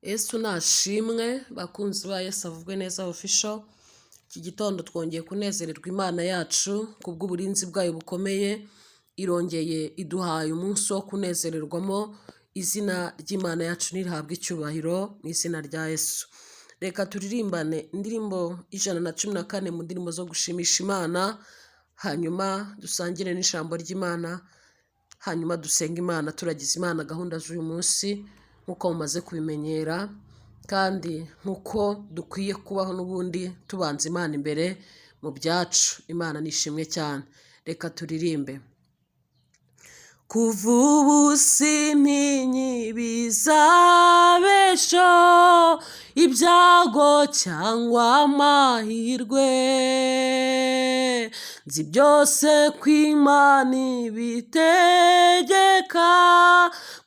Yesu nashimwe bakunzi ba Yesu avugwe neza official. Iki gitondo twongeye kunezererwa Imana yacu kubw'uburinzi bwayo bukomeye, irongeye iduhaye umunsi wo kunezererwamo. Izina ry'Imana yacu nirihabwa icyubahiro mu izina rya Yesu. Reka turirimbane indirimbo 114 mu ndirimbo zo gushimisha Imana, hanyuma dusangire n'ijambo ry'Imana, hanyuma dusenga Imana turagize Imana gahunda z'uyu munsi nk'uko mumaze kubimenyera, kandi nk'uko dukwiye kubaho n'ubundi tubanza Imana imbere mu byacu. Imana nishimwe cyane. Reka turirimbe. Kuva ubu sintinyi bizabesho, ibyago cyangwa amahirwe, nzi byose ko Imana ibitegeka,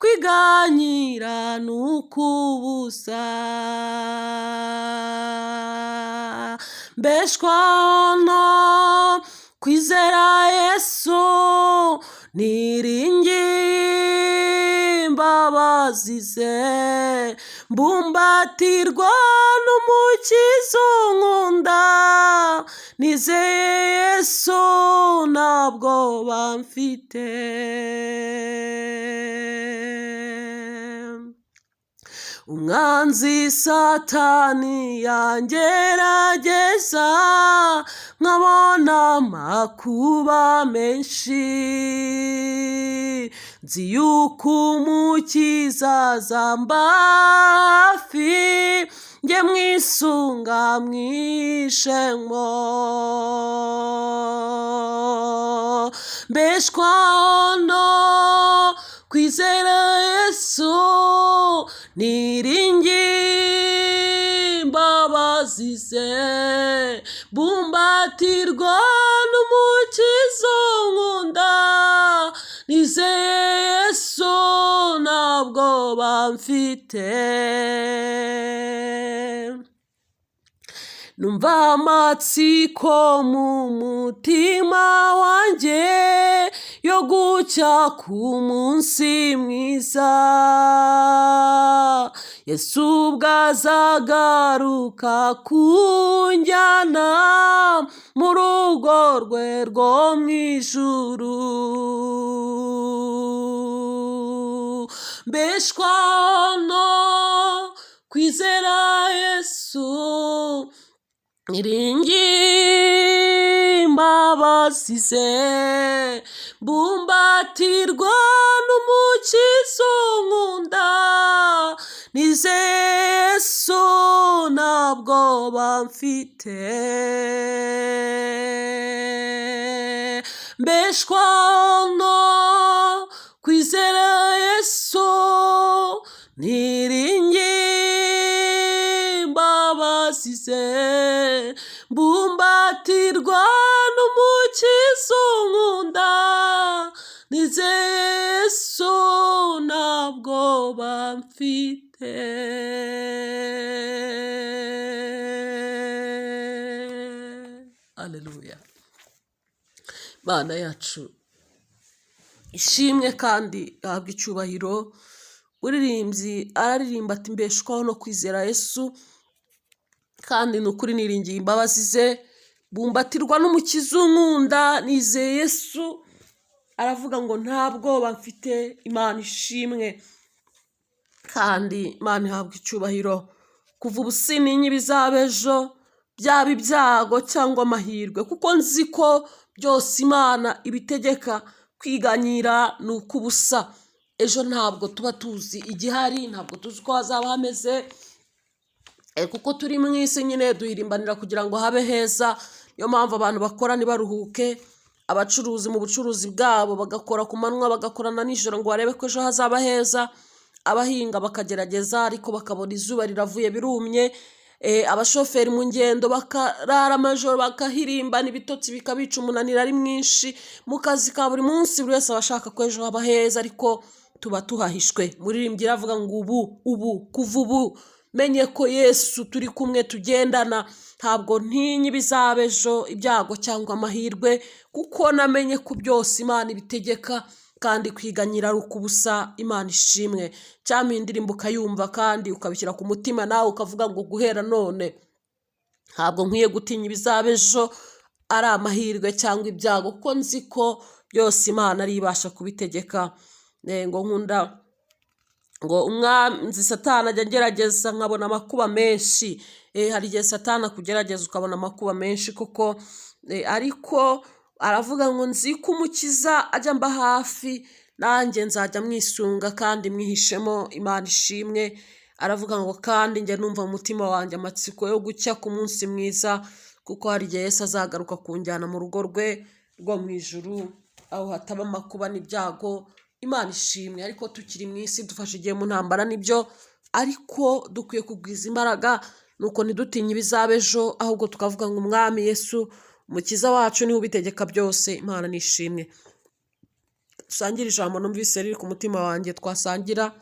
kwiganyira n'ukubusa. Mbeshwaho no kwizera Yesu, niringiye imbabazi ze, mbumbatirwa n'umukiza unkunda, nizeye Yesu nta bwoba mfite. Umwanzi Satani yangerageza, nkabona amakuba menshi, nzi yuko umukiza azamba hafi, njye mwisunga mwishemo. Mbeshwaho no kwizera Yesu, niringiye imbabazi ze, mbumbatirwa n'umukiza unkunda, nizeye Yesu nta bwoba mfite. Numva amatsiko mu mutima wanjye yo gucya ku munsi mwiza, Yesu ubwo azagaruka kunjyana mu rugo rwe rwo mu ijuru. Mbeshwaho no kwizera Yesu, niringiye imbabazi ze, mbumbatirwa n'umukiza unkunda, nizeye Yesu nta bwoba mfite. Mbeshwaho no kwizera Yesu, niringiye imbabazi ze, mbumbatirwa n'umukiza unkunda, nizeye Yesu nta bwoba mfite. Haleluya. Mana yacu ishimwe kandi ahabwa icyubahiro. Uririmbyi araririmba ati mbeshwaho no kwizera Yesu, kandi ni ukuri niringiye imbabazi ze, mbumbatirwa n'umukiza unkunda, nizeye Yesu. Aravuga ngo nta bwoba mfite. Imana ishimwe kandi Imana ihabwa icyubahiro. Kuva ubu sintinyi ibizaba ejo, byaba ibyago cyangwa amahirwe, kuko nzi ko byose Imana ibitegeka, kwiganyira ni ukubusa. Ejo ntabwo tuba tuzi igihari, ntabwo tuzi uko hazaba hameze, kuko turi mu isi nyine duhirimbanira kugira ngo habe heza. Niyo mpamvu abantu bakora ntibaruhuke, abacuruzi mu bucuruzi bwabo bagakora ku manywa bagakorana nijoro ngo barebe ko ejo hazaba heza, abahinga bakagerageza ariko bakabona izuba riravuye birumye, abashoferi mu ngendo bakarara amajoro bakahirimbana, ibitotsi bikabica, umunaniro ari mwinshi mu kazi ka buri munsi. Buri wese aba ashaka ko ejo haba heza, ariko tuba tuhahishwe. Muririmbyi aravuga ngo kuva ubu menye ko Yesu turi kumwe tugendana, ntabwo ntinyi ibizaba ejo, ibyago cyangwa amahirwe, kuko namenye ko byose Imana ibitegeka, kandi kwiganyira ari ukubusa. Imana ishimwe. Cyangwa indirimbo ukayumva kandi ukabishyira ku mutima nawe ukavuga ngo guhera none ntabwo nkwiye gutinya ibizaba ejo, ari amahirwe cyangwa ibyago, kuko nzi ko byose Imana ari ibasha kubitegeka. Ngo nkunda ngo umwanzi Satani ajya ngerageza nkabona amakuba menshi. Hari igihe Satani akugerageza ukabona amakuba menshi koko, ariko aravuga ngo nzi ko umukiza ajya mba hafi, nanjye nzajya mwisunga kandi mwihishemo. Imana ishimwe. Aravuga ngo kandi njya numva mu mutima wanjye amatsiko yo gucya ku munsi mwiza, kuko hari igihe Yesu azagaruka kunjyana mu rugo rwe rwo mu ijuru, aho hataba amakuba n'ibyago. Imana ishimwe. Ariko tukiri mu isi dufashe igihe mu ntambara nibyo, ariko dukwiye kugwiza imbaraga, nuko ntidutinye ibizaba ejo, ahubwo tukavuga ngo umwami Yesu umukiza wacu niwe ubitegeka byose. Imana nishimwe. Dusangire ijambo numvise riri ku mutima wanjye, twasangira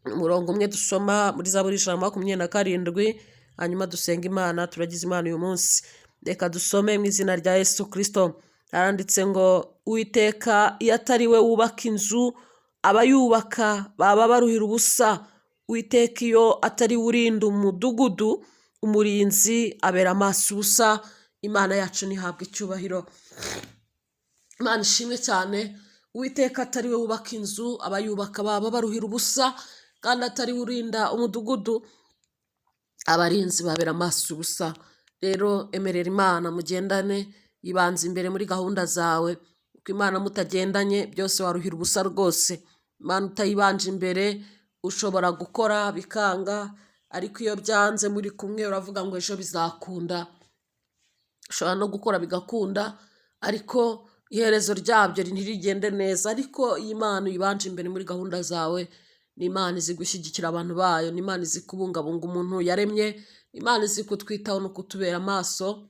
umurongo umwe dusoma muri Zaburi 127, hanyuma dusenga Imana. Turagize Imana uyu munsi. Reka dusome mu izina rya Yesu Kristo. Haranditse ngo Uwiteka iyo atari we wubaka inzu, abayubaka baba baruhira ubusa. Uwiteka iyo atari we urinda umudugudu, umurinzi abera amaso ubusa. Imana yacu ntihabwe icyubahiro. Imana ishimwe cyane. Uwiteka atari we wubaka inzu, abayubaka baba baruhira ubusa, kandi atari we urinda umudugudu, abarinzi babera amaso ubusa. Rero emerera Imana mugendane, ibanze imbere muri gahunda zawe, kuko Imana mutagendanye byose waruhira ubusa rwose. Imana utayibanje imbere ushobora gukora bikanga, ariko iyo byanze muri kumwe uravuga ngo ejo bizakunda. Ushobora no gukora bigakunda, ariko iherezo ryabyo ntirigende neza. Ariko iyi Imana uyibanje imbere muri gahunda zawe, ni Imana izi gushyigikira abantu bayo, ni Imana izi kubungabunga umuntu yaremye, ni Imana izi kutwitaho no kutubera amaso.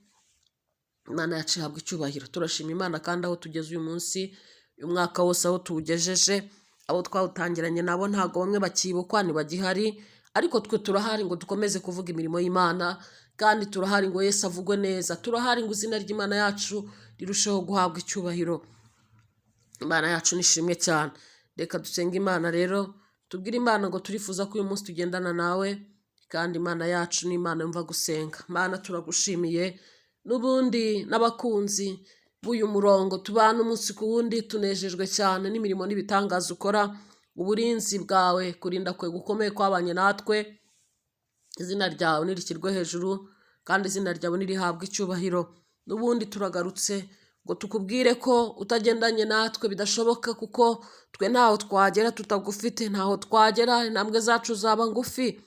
Imana yacu ihabwa icyubahiro. Turashima Imana kandi aho tugeze uyu munsi, uyu mwaka wose aho tuwugejeje, abo twawutangiranye nabo ntabwo bamwe bakibukwa ntibagihari, ariko twe turahari ngo dukomeze kuvuga imirimo y'Imana, kandi turahari ngo Yesu avugwe neza. Turahari ngo izina ry'Imana yacu rirusheho guhabwa icyubahiro. Imana yacu nishimwe cyane. Reka dusenge Imana rero, tubwire Imana ngo turifuza ko uyu munsi tugendana nawe, kandi Imana yacu ni Imana yumva gusenga. Imana turagushimiye, n'ubundi n'abakunzi b'uyu murongo tubana umunsi ku wundi, tunejejwe cyane n'imirimo n'ibitangaza ukora. Uburinzi bwawe, kurinda kwe gukomeye kwabanye natwe. Izina ryawe nirishyirwe hejuru, kandi izina ryawe nirihabwe icyubahiro. N'ubundi turagarutse ngo tukubwire ko utagendanye natwe bidashoboka, kuko twe ntaho twagera tutagufite, ntaho twagera intambwe zacu zaba ngufi,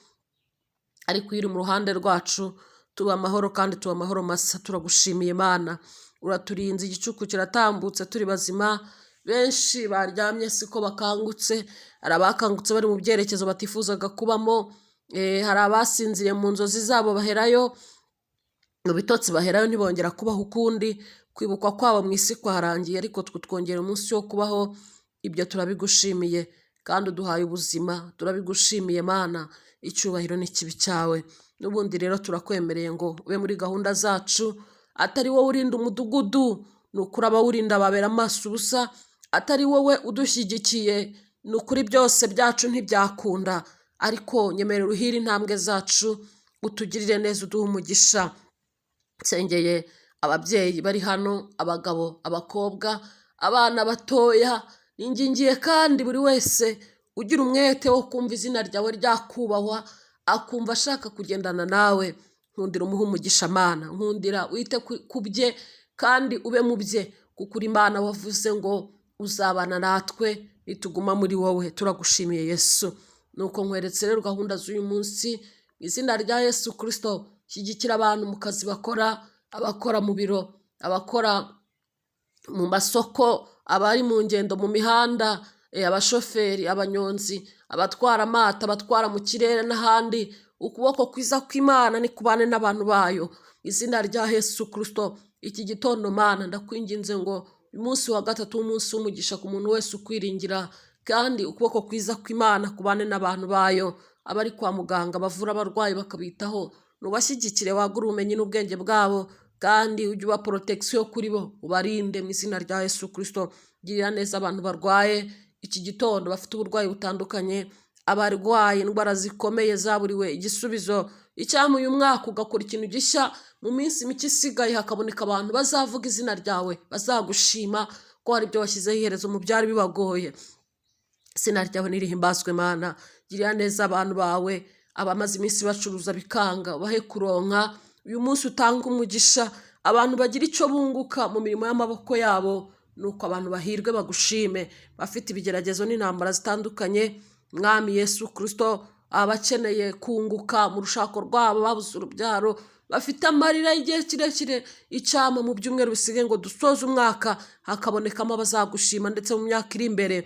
ariko iyo uri mu ruhande rwacu tuba amahoro, kandi tuba amahoro masa. Turagushimiye Imana. Uraturinze, igicuku kiratambutse turi bazima. Benshi baryamye siko bakangutse, hari abakangutse bari mu byerekezo batifuzaga kubamo, hari abasinziriye mu nzozi zabo baherayo, mu bitotsi baherayo ntibongera kubaho ukundi. Kwibukwa kwabo mu isi kwarangiye, ariko twongera umunsi wo kubaho. Ibyo turabigushimiye, kandi uduhaye ubuzima. Turabigushimiye Mana, icyubahiro n'ikibi cyawe. N'ubundi rero turakwemereye ngo ube muri gahunda zacu. Atari wowe urinda umudugudu, ni ukuri abawurinda babera amaso ubusa. Atari wowe udushyigikiye, ni ukuri byose byacu ntibyakunda, ariko nyemerera uruhire intambwe zacu, utugirire neza, uduhe umugisha. Nsengeye ababyeyi bari hano, abagabo, abakobwa, abana batoya, ningingiye kandi buri wese ugira umwete wo kumva izina ryawe ryakubahwa, akumva ashaka kugendana nawe. Nkundira umuhe umugisha Mana, nkundira wite ku bye kandi ube mu bye, kuko uri Imana wavuze ngo uzabana natwe nituguma muri wowe. Turagushimiye Yesu. Nuko nkweretse rero gahunda z'uyu munsi mu izina rya Yesu Kristo. Shyigikira abantu mu kazi bakora, abakora mu biro, abakora mu masoko, abari mu ngendo mu mihanda, abashoferi, abanyonzi, abatwara amata, abatwara mu kirere n'ahandi. Ukuboko kwiza kw'Imana ni kubane n'abantu bayo. Izina rya Yesu Kristo, iki gitondo Mana ndakwinginze ngo uyu munsi wa gatatu w'umunsi w'umugisha ku muntu wese ukwiringira, kandi ukuboko kwiza kw'Imana kubane n'abantu bayo. Abari kwa muganga bavura abarwayi bakabitaho, nubashyigikire, wagure ubumenyi n'ubwenge bwabo, kandi ujye uba protection kuri bo, ubarinde mu izina rya Yesu Kristo. girira neza abantu barwaye iki gitondo bafite uburwayi butandukanye, abarwaye indwara zikomeye zaburiwe igisubizo. Icyampa uyu mwaka ugakora ikintu gishya, mu minsi mike isigaye hakaboneka abantu bazavuga izina ryawe, bazagushima ko hari ibyo washyizeho iherezo mu byari bibagoye. Izina ryawe nirihimbazwe Mana. Girira neza abantu bawe abamaze iminsi bacuruza bikanga, bahe kuronka. Uyu munsi utanga umugisha, abantu bagira icyo bunguka mu mirimo y'amaboko yabo, nuko abantu bahirwe bagushime. Bafite ibigeragezo n'intambara zitandukanye, Mwami Yesu Kristo, abakeneye kunguka mu rushako rwabo babuze urubyaro, bafite amarira y'igihe kirekire, icyampa mu byumweru bisigaye ngo dusoze umwaka hakabonekamo abazagushima, ndetse mu myaka iri imbere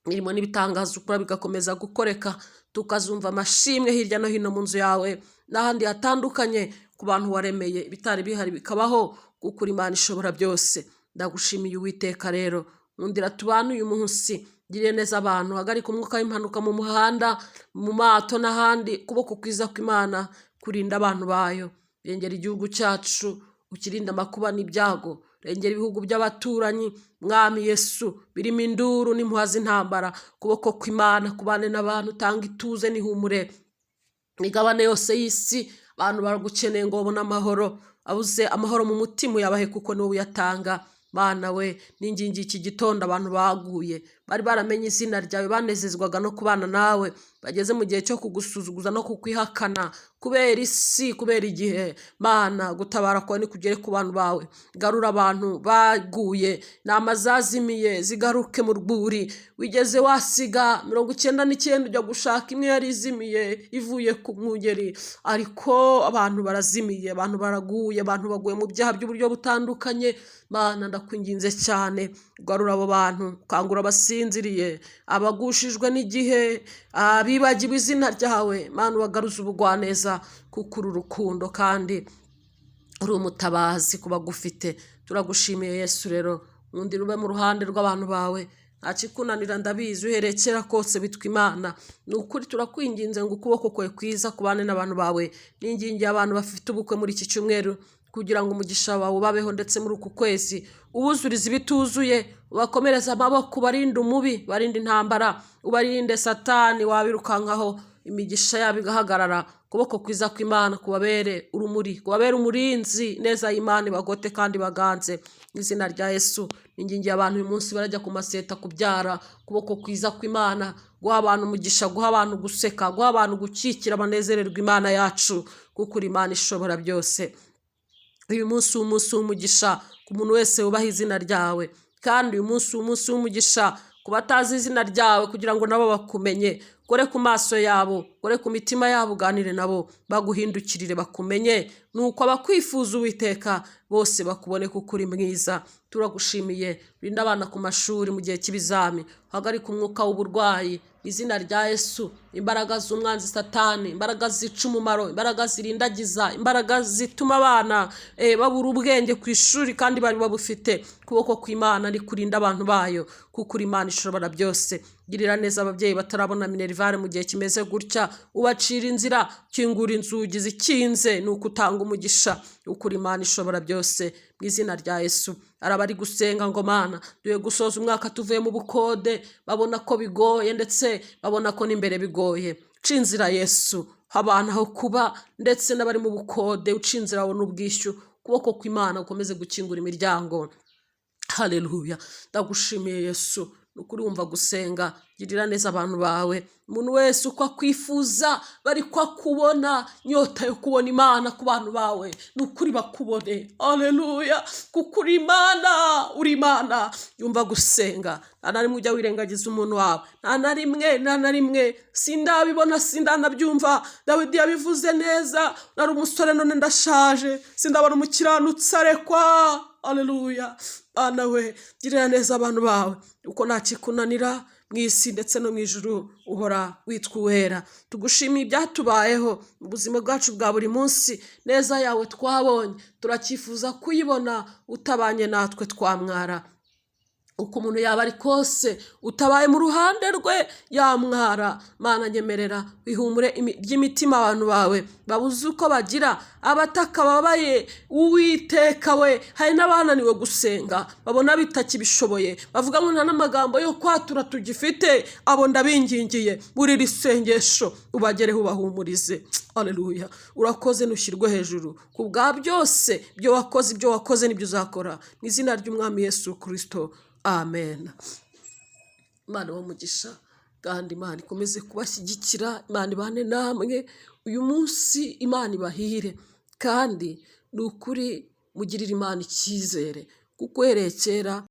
imirimo n'ibitangaza ukora bigakomeza gukoreka, tukazumva amashimwe hirya no hino mu nzu yawe n'ahandi hatandukanye ku bantu waremeye, ibitari bihari bikabaho, kuko uri Imana ishobora byose. Ndagushimiye Uwiteka rero, nkundira tubane uyu munsi, girire neza abantu, hagarika umwuka w'impanuka mu muhanda, mu mato n'ahandi. Ukuboko kwiza kw'Imana kurinda abantu bayo. Rengera igihugu cyacu, ukirinde amakuba n'ibyago. Rengera ibihugu by'abaturanyi, Mwami Yesu, birimo induru n'impuha z'intambara. Ukuboko kw'Imana kubane n'abantu, utanga ituze n'ihumure imigabane yose y'isi. Abantu baragukeneye ngo babone amahoro, abuze amahoro mu mutima uyabahe, kuko niwe uyatanga. Mana we, n'ingingi iki gitondo abantu baguye, bari baramenye izina ryawe, banezezwaga no kubana nawe, bageze mu gihe cyo kugusuzuguza no kukwihakana kubera isi, kubera igihe. Mana, gutabara kwawe nikugere ku bantu bawe. Garura abantu baguye, intama zazimiye zigaruke mu rwuri. Wigeze wasiga 99 ujya gushaka imwe yari izimiye ivuye ku mwungeri, ariko abantu barazimiye, abantu baraguye, abantu baguye mu byaha by'uburyo butandukanye. Mana, ndakwinginze cyane, garura abo bantu, kangura abasinziriye, abagushijwe n'igihe, abibagiwe izina ryawe. Mana, ubagaruze ubugwaneza, kuko uri urukundo kandi uri umutabazi ku bagufite. Turagushimiye Yesu rero, nkundira ube mu ruhande rw'abantu bawe, nta kikunanira ndabizi, uhereye kera kose bitwa Imana. Ni ukuri turakwinginze ngo ukuboko kwawe kwiza kubane n'abantu bawe. N'ingingi abantu bafite ubukwe muri iki cyumweru, kugira ngo umugisha wawe ubabeho, ndetse muri uku kwezi ubuzurize ibituzuye, ubakomereze amaboko, ubarinde umubi, barinde intambara, ubarinde Satani wabirukankaho, imigisha yabo igahagarara. Ukuboko kwiza kw'Imana kubabere urumuri, kubabere umurinzi, neza y'Imana bagote kandi baganze. Izina rya Yesu, ingingi abantu uyu munsi barajya ku maseta kubyara. Ukuboko kwiza kw'Imana guha abantu umugisha, guha abantu guseka, guha abantu gukikira, banezererwa Imana yacu, kuko uri Imana ishobora byose. Uyu munsi umunsi w'umugisha ku muntu wese wubaha izina ryawe, kandi uyu munsi umunsi w'umugisha ku batazi izina ryawe, kugira ngo nabo bakumenye. Kore ku maso yabo, kore ku mitima yabo, uganire nabo, baguhindukirire bakumenye, nuko abakwifuza Uwiteka bose bakubone kuko uri mwiza. Turagushimiye, rinda abana ku mashuri mu gihe cy'ibizami, hagarika umwuka w'uburwayi izina rya Yesu. Imbaraga z'umwanzi Satani, imbaraga zica umumaro, imbaraga zirindagiza, imbaraga zituma abana babura ubwenge ku ishuri kandi bari babufite, kuboko kw'Imana ari kurinda abantu bayo, kuko uri Imana ishobora byose. Girira neza ababyeyi batarabona minerivare mu gihe kimeze gutya, ubacira inzira, kingura inzugi zikinze, nuko utanga umugisha, uko uri Imana ishobora byose. Mu izina rya Yesu, arabari gusenga ngo Mana, duye gusoza umwaka tuvuye mu bukode, babona ko bigoye, ndetse babona ko n'imbere bigoye. Cinzira Yesu, abantu aho kuba, ndetse n'abari mu bukode, ucinzira abona ubwishyu. Ukuboko kw'Imana ukomeze gukingura imiryango. Haleluya. Ndagushimiye Yesu, nukuri wumva gusenga. Girira neza abantu bawe, umuntu wese uko akwifuza, bari kwa kubona nyota yo kubona Imana ku bantu bawe, nukuri bakubone. Haleluya, kuko uri Imana, uri Imana. Yumva gusenga, nta na rimwe ujya wirengagiza umuntu wawe, nta na rimwe sindabibona, sindanabyumva. Dawidi yabivuze neza, nari umusore none ndashaje, sindabona umukiranutsi arekwa. Haleluya. Ana we, girira neza abantu bawe, uko nta kikunanira mu isi ndetse no mu ijuru, uhora witwa uwera. Tugushimiye ibyatubayeho mu buzima bwacu bwa buri munsi, neza yawe twabonye, turacyifuza kuyibona, utabanye natwe twamwara. uko umuntu yaba ari kose utabaye mu ruhande rwe yamwara. Mana nyemerera wihumure ry'imitima abantu bawe babuze uko bagira, abataka babaye Uwiteka we. Hari n'abananiwe gusenga babona bitakibishoboye, bavuga ngo nta n'amagambo yo kwatura tugifite. Abo ndabingingiye buri risengesho ubagereho ubahumurize. Haleluya. Urakoze nushyirwe hejuru ku bwa byose ibyo wakoze n'ibyo uzakora, mu izina ry'umwami Yesu Kristo, amen. Imana umugisha kandi Imana ikomeze kubashyigikira, Imana ibane namwe uyu munsi, Imana ibahire kandi ni ukuri mugirire Imana icyizere kuko uhereye kera